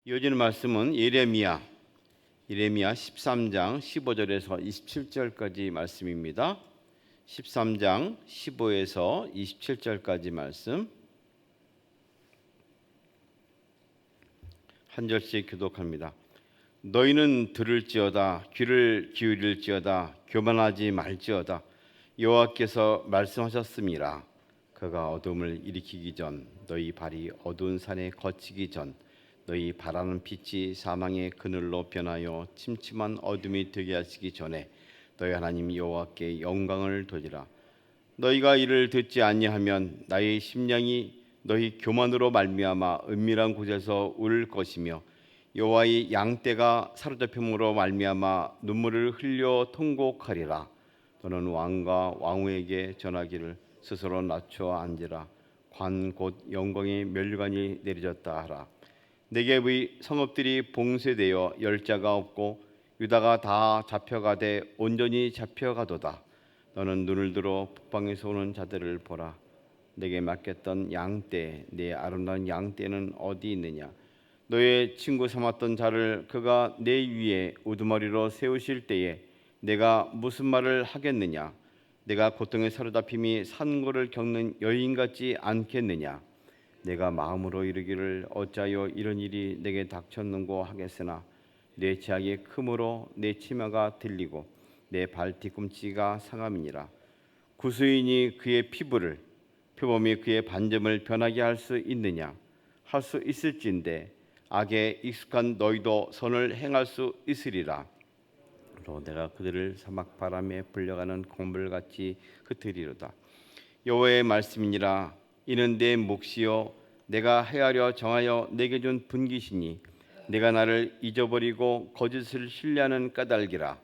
이어지는 말씀은 예레미야 13장 15절에서 27절까지 말씀입니다. 13장 15에서 27절까지 말씀 한 절씩 교독합니다. 너희는 들을지어다, 귀를 기울일지어다, 교만하지 말지어다. 여호와께서 말씀하셨음이라. 그가 어둠을 일으키기 전, 너희 발이 어두운 산에 거치기 전, 너희 바라는 빛이 사망의 그늘로 변하여 침침한 어둠이 되게 하시기 전에 너희 하나님 여호와께 영광을 돌리라. 너희가 이를 듣지 아니하면 나의 심령이 너희 교만으로 말미암아 은밀한 곳에서 울 것이며 여호와의 양떼가 사로잡힘으로 말미암아 눈물을 흘려 통곡하리라. 너는 왕과 왕후에게 전하기를 스스로 낮춰 앉으라. 관 곧 영광의 멸관이 내려졌다 하라. 네겝의 성읍들이 봉쇄되어 열자가 없고 유다가 다 잡혀가되 온전히 잡혀가도다. 너는 눈을 들어 북방에서 오는 자들을 보라. 내게 맡겼던 양떼, 내 아름다운 양떼는 어디 있느냐? 너의 친구 삼았던 자를 그가 내 위에 우두머리로 세우실 때에 내가 무슨 말을 하겠느냐? 내가 고통에 사로잡힘이 산고를 겪는 여인 같지 않겠느냐? 내가 마음으로 이르기를 어찌하여 이런 일이 내게 닥쳤는고 하겠으나 내 죄악이 크므로 내 치마가 들리고 내 발 뒤꿈치가 상함이니라. 구수인이 그의 피부를 표범이 그의 반점을 변하게 할 수 있느냐? 할 수 있을진데 악에 익숙한 너희도 선을 행할 수 있으리라. 또 내가 그들을 사막 바람에 불려가는 곡물같이 흩으리로다. 여호와의 말씀이니라. 이는 내 몫이요 내가 헤아려 정하여 내게 준 분깃이니 내가 나를 잊어버리고 거짓을 신뢰하는 까닭이라.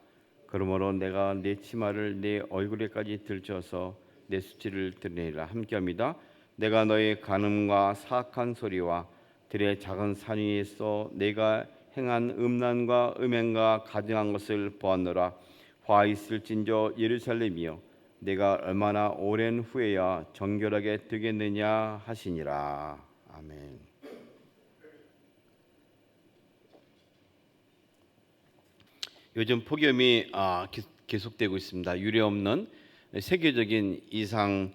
그러므로 내가 내 치마를 내 얼굴에까지 들쳐서 내 수치를 드러내리라. 함께합니다. 내가 너의 간음과 사악한 소리와 들의 작은 산 위에서 내가 행한 음란과 음행과 가증한 것을 보았노라. 화 있을진저 예루살렘이여 내가 얼마나 오랜 후에야 정결하게 되겠느냐 하시니라. 아멘. 요즘 폭염이 계속되고 있습니다. 유례없는 세계적인 이상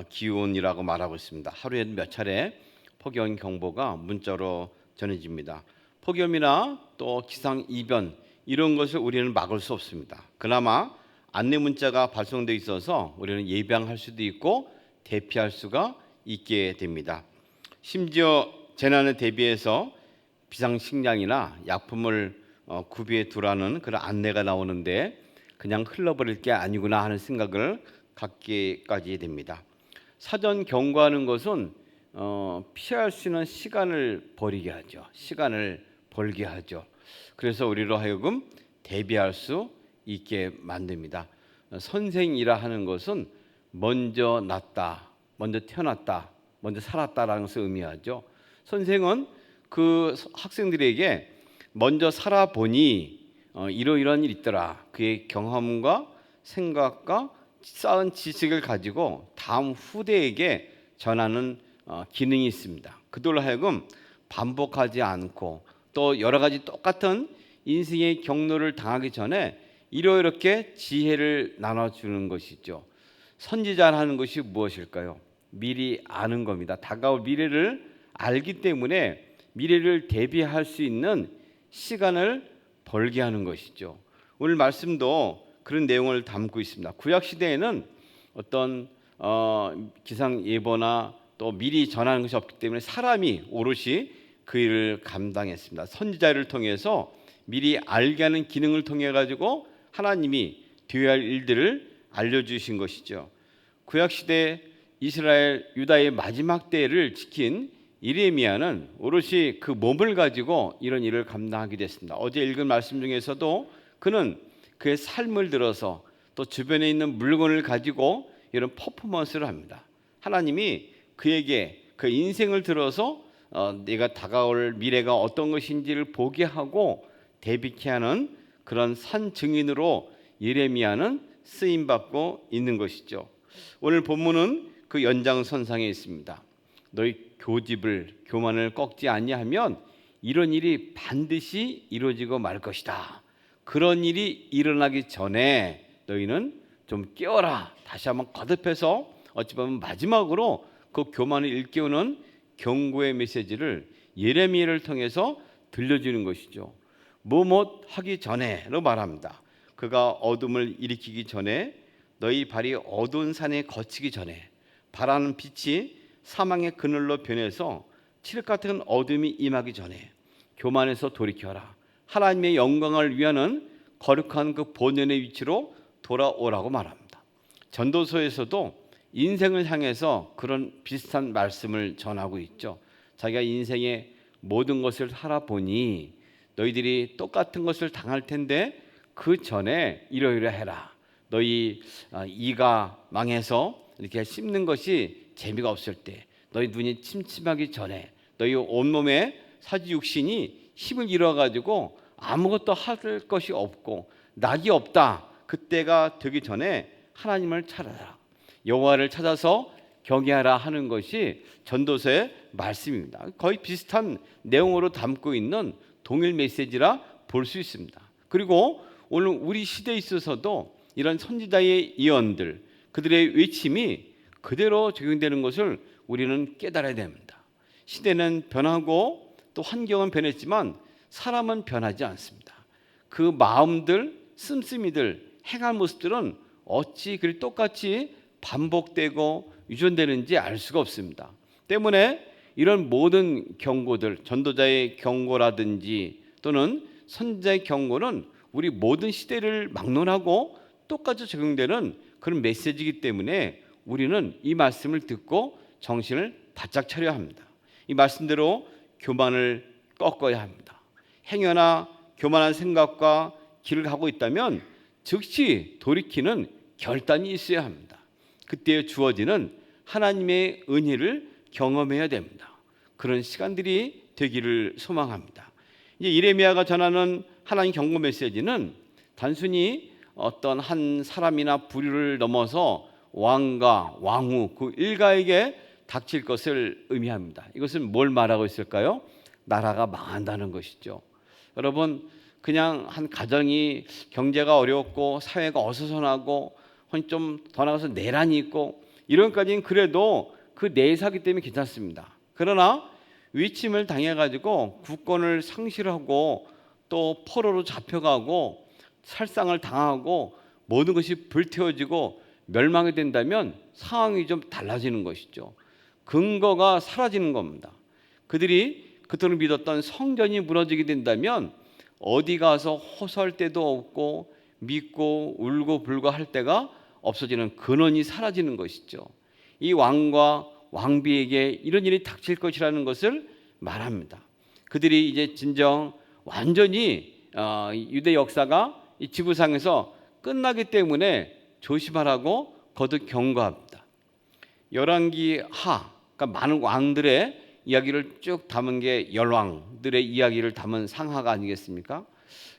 기온이라고 말하고 있습니다. 하루에 몇 차례 폭염 경보가 문자로 전해집니다. 폭염이나 또 기상 이변 이런 것을 우리는 막을 수 없습니다. 그나마 안내 문자가 발송되어 있어서 우리는 예방할 수도 있고 대피할 수가 있게 됩니다. 심지어 재난에 대비해서 비상식량이나 약품을 구비해 두라는 그런 안내가 나오는데 그냥 흘러버릴 게 아니구나 하는 생각을 갖게까지 됩니다. 사전 경고하는 것은 피할 수 있는 시간을 버리게 하죠. 시간을 벌게 하죠. 그래서 우리로 하여금 대비할 수 있게 만듭니다. 선생이라 하는 것은 먼저 났다, 먼저 태어났다, 먼저 살았다라는 것을 의미하죠. 선생은 그 학생들에게 먼저 살아보니 이러이러한 일이 있더라. 그의 경험과 생각과 쌓은 지식을 가지고 다음 후대에게 전하는 기능이 있습니다. 그들로 하여금 반복하지 않고 또 여러 가지 똑같은 인생의 경로를 당하기 전에 이렇게 지혜를 나눠주는 것이죠. 선지자라는 것이 무엇일까요? 미리 아는 겁니다. 다가올 미래를 알기 때문에 미래를 대비할 수 있는 시간을 벌게 하는 것이죠. 오늘 말씀도 그런 내용을 담고 있습니다. 구약 시대에는 어떤 기상 예보나 또 미리 전하는 것이 없기 때문에 사람이 오롯이 그 일을 감당했습니다. 선지자를 통해서 미리 알게 하는 기능을 통해 가지고 하나님이 되어야 할 일들을 알려주신 것이죠. 구약 시대 이스라엘 유다의 마지막 때를 지킨 예레미야는 오롯이 그 몸을 가지고 이런 일을 감당하게 됐습니다. 어제 읽은 말씀 중에서도 그는 그의 삶을 들어서 또 주변에 있는 물건을 가지고 이런 퍼포먼스를 합니다. 하나님이 그에게 그 인생을 들어서 내가 다가올 미래가 어떤 것인지를 보게 하고 대비케 하는 그런 산 증인으로 예레미야는 쓰임받고 있는 것이죠. 오늘 본문은 그 연장선상에 있습니다. 너희 교만을 꺾지 아니하면 이런 일이 반드시 이루어지고 말 것이다. 그런 일이 일어나기 전에 너희는 좀 깨어라. 다시 한번 거듭해서 어찌 보면 마지막으로 그 교만을 일깨우는 경고의 메시지를 예레미야를 통해서 들려주는 것이죠. 뭐뭇 하기 전에로 말합니다. 그가 어둠을 일으키기 전에, 너희 발이 어두운 산에 거치기 전에, 바라는 빛이 사망의 그늘로 변해서 칠흑 같은 어둠이 임하기 전에 교만에서 돌이켜라. 하나님의 영광을 위하는 거룩한 그 본연의 위치로 돌아오라고 말합니다. 전도서에서도 인생을 향해서 그런 비슷한 말씀을 전하고 있죠. 자기가 인생의 모든 것을 살아보니 너희들이 똑같은 것을 당할 텐데 그 전에 이러이러해라. 너희 이가 망해서 이렇게 씹는 것이 재미가 없을 때, 너희 눈이 침침하기 전에, 너희 온몸에 사지 육신이 힘을 잃어가지고 아무것도 할 것이 없고 낙이 없다. 그때가 되기 전에 하나님을 찾아라. 여호와를 찾아서 경외하라 하는 것이 전도서의 말씀입니다. 거의 비슷한 내용으로 담고 있는 동일 메시지라 볼 수 있습니다. 그리고 오늘 우리 시대에 있어서도 이런 선지자의 예언들, 그들의 외침이 그대로 적용되는 것을 우리는 깨달아야 됩니다. 시대는 변하고 또 환경은 변했지만 사람은 변하지 않습니다. 그 마음들, 씀씀이들, 행할 모습들은 어찌 그리 똑같이 반복되고 유전되는지 알 수가 없습니다. 때문에 이런 모든 경고들, 전도자의 경고라든지 또는 선지자의 경고는 우리 모든 시대를 막론하고 똑같이 적용되는 그런 메시지이기 때문에 우리는 이 말씀을 듣고 정신을 바짝 차려야 합니다. 이 말씀대로 교만을 꺾어야 합니다. 행여나 교만한 생각과 길을 가고 있다면 즉시 돌이키는 결단이 있어야 합니다. 그때 주어지는 하나님의 은혜를 경험해야 됩니다. 그런 시간들이 되기를 소망합니다. 이제 예레미야가 전하는 하나님 경고 메시지는 단순히 어떤 한 사람이나 부류를 넘어서 왕과 왕후 그 일가에게 닥칠 것을 의미합니다. 이것은 뭘 말하고 있을까요? 나라가 망한다는 것이죠. 여러분, 그냥 한 가정이 경제가 어렵고 사회가 어수선하고 좀 더 나가서 내란이 있고 이런 것까지는 그래도 그 내사기 때문에 괜찮습니다. 그러나 위침을 당해가지고 국권을 상실하고 또 포로로 잡혀가고 살상을 당하고 모든 것이 불태워지고 멸망이 된다면 상황이 좀 달라지는 것이죠. 근거가 사라지는 겁니다. 그들이 그토록 믿었던 성전이 무너지게 된다면 어디 가서 호소할 데도 없고 믿고 울고 불고 할 때가 없어지는 근원이 사라지는 것이죠. 이 왕과 왕비에게 이런 일이 닥칠 것이라는 것을 말합니다. 그들이 이제 진정 완전히 유대 역사가 이 지구상에서 끝나기 때문에 조심하라고 거듭 경고합니다. 열왕기 하, 그러니까 많은 왕들의 이야기를 쭉 담은 게 열왕들의 이야기를 담은 상하가 아니겠습니까?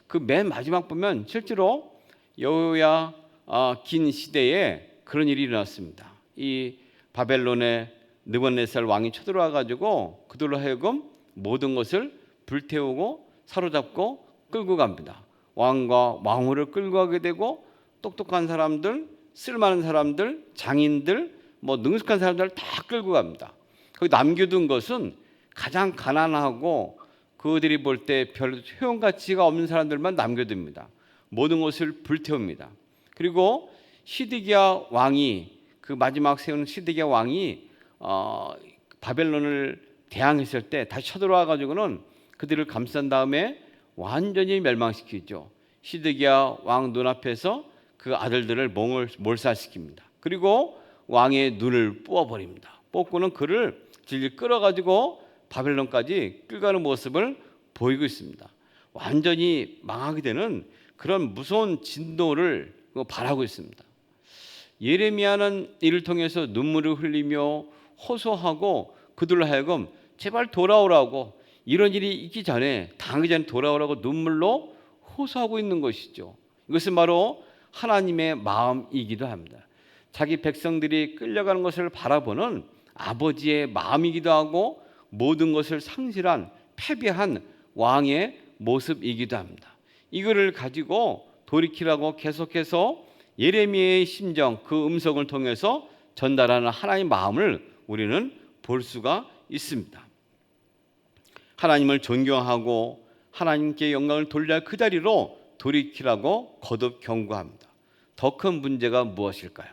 그 맨 마지막 보면 실제로 여호야긴 시대에 그런 일이 일어났습니다. 이 바벨론의 느부갓네살 왕이 쳐들어와 가지고 그들로 하여금 모든 것을 불태우고 사로잡고 끌고 갑니다. 왕과 왕후를 끌고 가게 되고 똑똑한 사람들, 쓸만한 사람들, 장인들, 능숙한 사람들을 다 끌고 갑니다. 거기 남겨둔 것은 가장 가난하고 그들이 볼 때 별 효용 가치가 없는 사람들만 남겨둡니다. 모든 것을 불태웁니다. 그리고 시드기야 왕이 그 마지막 세운 시드기야 왕이 바벨론을 대항했을 때 다시 쳐들어와 가지고는 그들을 감싼 다음에 완전히 멸망시키죠. 시드기야 왕 눈앞에서 그 아들들을 몰살시킵니다. 그리고 왕의 눈을 뽑아버립니다. 뽑고는 그를 질질 끌어가지고 바벨론까지 끌가는 모습을 보이고 있습니다. 완전히 망하게 되는 그런 무서운 진노를 바라고 있습니다. 예레미야는 이를 통해서 눈물을 흘리며 호소하고 그들로 하여금 제발 돌아오라고, 이런 일이 있기 전에 당하기 전에 돌아오라고 눈물로 호소하고 있는 것이죠. 이것은 바로 하나님의 마음이기도 합니다. 자기 백성들이 끌려가는 것을 바라보는 아버지의 마음이기도 하고 모든 것을 상실한 패배한 왕의 모습이기도 합니다. 이거를 가지고 돌이키라고 계속해서 예레미야의 심정, 그 음성을 통해서 전달하는 하나님의 마음을 우리는 볼 수가 있습니다. 하나님을 존경하고 하나님께 영광을 돌려야 할 그 자리로 돌이키라고 거듭 경고합니다. 더 큰 문제가 무엇일까요?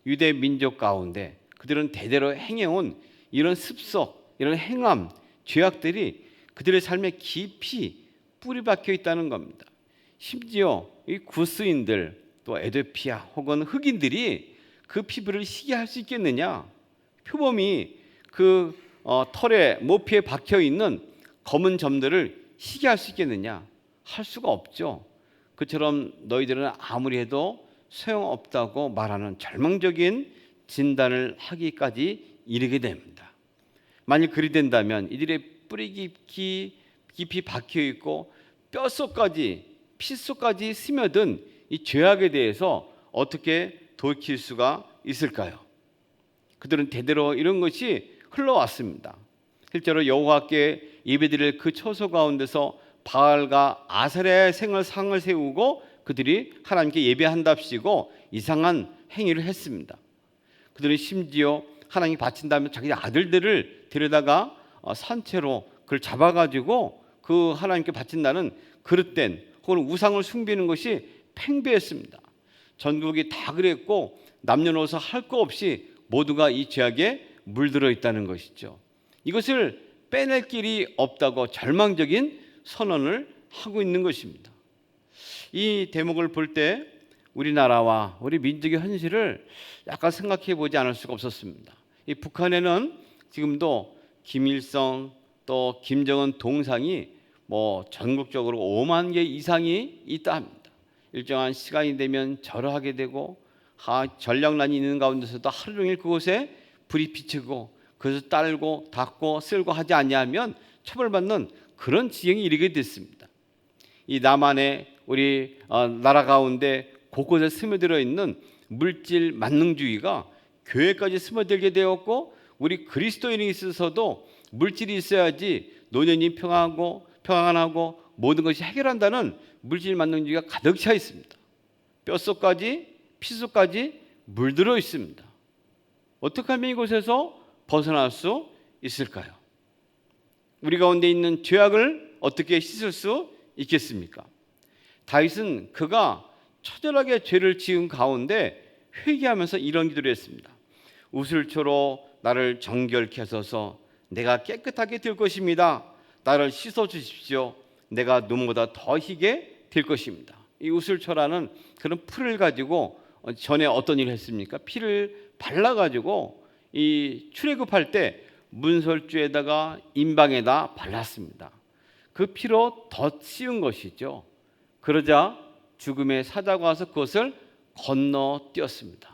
유대 민족 가운데 그들은 대대로 행해온 이런 습속, 이런 행함, 죄악들이 그들의 삶에 깊이 뿌리 박혀 있다는 겁니다. 심지어 이 구스인들, 또 에도피아 혹은 흑인들이 그 피부를 희게 할 수 있겠느냐? 표범이 그 털에 모피에 박혀 있는 검은 점들을 희게 할 수 있겠느냐? 할 수가 없죠. 그처럼 너희들은 아무리 해도 소용없다고 말하는 절망적인 진단을 하기까지 이르게 됩니다. 만일 그리 된다면 이들의 뿌리 깊이 박혀 있고 뼛속까지 피속까지 스며든 이 죄악에 대해서 어떻게 돌이킬 수가 있을까요? 그들은 대대로 이런 것이 흘러왔습니다. 실제로 여호와께 예배드릴 그 처소 가운데서 바알과 아세라의 상을 세우고 그들이 하나님께 예배한답시고 이상한 행위를 했습니다. 그들은 심지어 하나님께 바친다면 자기 아들들을 데려다가 산채로 그걸 잡아가지고 그 하나님께 바친다는 그릇된 혹은 우상을 숭배하는 것이 팽배했습니다. 전국이 다 그랬고 남녀노소 할 거 없이 모두가 이 죄악에 물들어 있다는 것이죠. 이것을 빼낼 길이 없다고 절망적인 선언을 하고 있는 것입니다. 이 대목을 볼 때 우리나라와 우리 민족의 현실을 약간 생각해 보지 않을 수가 없었습니다. 이 북한에는 지금도 김일성 또 김정은 동상이 전국적으로 5만 개 이상이 있다 합니다. 일정한 시간이 되면 절하게 되고 전력난이 있는 가운데서도 하루 종일 그곳에 불이 비치고 그것을 딸고 닦고 쓸고 하지 않냐면 처벌받는 그런 지경이 이르게 됐습니다. 이 남한의 우리 나라 가운데 곳곳에 스며들어 있는 물질 만능주의가 교회까지 스며들게 되었고 우리 그리스도인에 있어서도 물질이 있어야지 노년이 평안하고 모든 것이 해결한다는 물질 만능주의가 가득 차 있습니다. 뼛속까지 피속까지 물들어 있습니다. 어떻게 하면 이곳에서 벗어날 수 있을까요? 우리 가운데 있는 죄악을 어떻게 씻을 수 있겠습니까? 다윗은 그가 처절하게 죄를 지은 가운데 회개하면서 이런 기도를 했습니다. 우슬초로 나를 정결케 하소서. 내가 깨끗하게 될 것입니다. 나를 씻어 주십시오. 내가 눈보다 더 희게 될 것입니다. 이 우슬초라는 그런 풀을 가지고 전에 어떤 일을 했습니까? 피를 발라가지고 이 출애굽할 때 문설주에다가 임방에다 발랐습니다. 그 피로 더 씌운 것이죠. 그러자 죽음의 사자가 와서 그것을 건너뛰었습니다.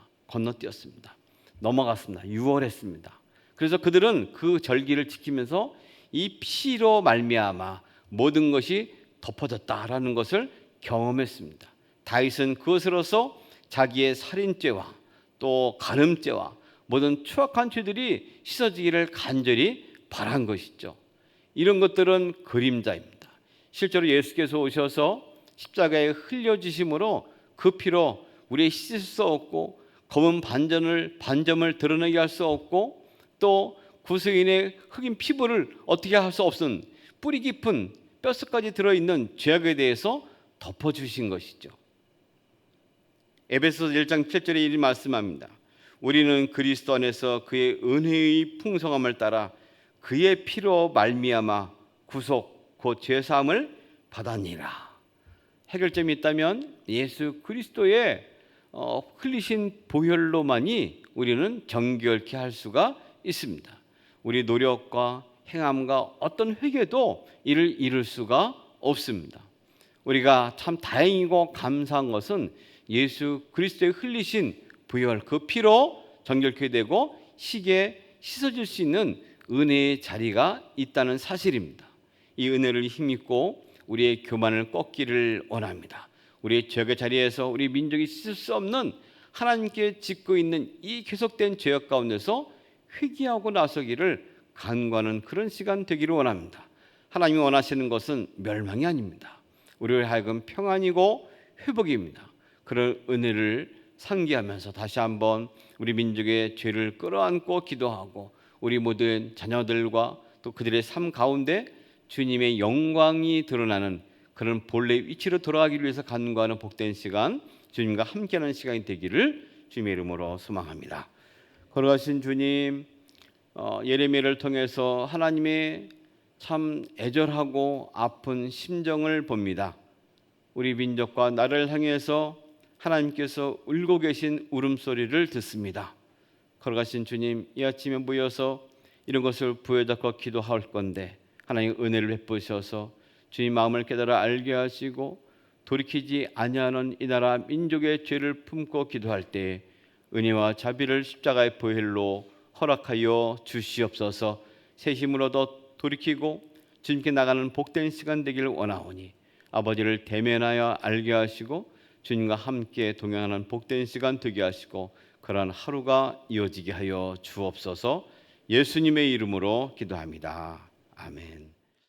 넘어갔습니다. 유월했습니다. 그래서 그들은 그 절기를 지키면서 이 피로 말미암아 모든 것이 덮어졌다라는 것을 경험했습니다. 다윗은 그것으로서 자기의 살인죄와 또 간음죄와 모든 추악한 죄들이 씻어지기를 간절히 바란 것이죠. 이런 것들은 그림자입니다. 실제로 예수께서 오셔서 십자가에 흘려지심으로 그 피로 우리의 씻을 수 없고 검은 반점을 드러내게 할 수 없고 또 구스인의 흑인 피부를 어떻게 할 수 없은 뿌리 깊은 뼛속까지 들어있는 죄악에 대해서 덮어주신 것이죠. 에베소서 1장 7절에 이렇게 말씀합니다. 우리는 그리스도 안에서 그의 은혜의 풍성함을 따라 그의 피로 말미암아 구속 곧 죄사함을 받았니라. 해결점이 있다면 예수 그리스도의 흘리신 보혈로만이 우리는 정결케 할 수가 있습니다. 우리 노력과 행함과 어떤 회개도 이를 이룰 수가 없습니다. 우리가 참 다행이고 감사한 것은 예수 그리스도의 흘리신 보혈 그 피로 정결케 되고 희게 씻어질 수 있는 은혜의 자리가 있다는 사실입니다. 이 은혜를 힘입고 우리의 교만을 꺾기를 원합니다. 우리의 죄악의 자리에서 우리 민족이 씻을 수 없는 하나님께 짓고 있는 이 계속된 죄악 가운데서 회개하고 나서기를 간구하는 그런 시간 되기를 원합니다. 하나님이 원하시는 것은 멸망이 아닙니다. 우리를 하여금 평안이고 회복입니다. 그런 은혜를 상기하면서 다시 한번 우리 민족의 죄를 끌어안고 기도하고 우리 모든 자녀들과 또 그들의 삶 가운데 주님의 영광이 드러나는 그런 본래 위치로 돌아가기 위해서 간구하는 복된 시간, 주님과 함께하는 시간이 되기를 주님의 이름으로 소망합니다. 걸어가신 주님, 예레미야를 통해서 하나님의 참 애절하고 아픈 심정을 봅니다. 우리 민족과 나를 향해서 하나님께서 울고 계신 울음소리를 듣습니다. 걸어가신 주님, 이 아침에 모여서 이런 것을 부여잡고 기도할 건데 하나님 은혜를 베푸셔서 주님 마음을 깨달아 알게 하시고 돌이키지 아니하는 이 나라 민족의 죄를 품고 기도할 때 은혜와 자비를 십자가의 보혈로 허락하여 주시옵소서. 새 힘을 얻어 돌이키고 주님께 나가는 복된 시간 되기를 원하오니 아버지를 대면하여 알게 하시고 주님과 함께 동행하는 복된 시간 되게 하시고 그러한 하루가 이어지게 하여 주옵소서. 예수님의 이름으로 기도합니다. 아멘.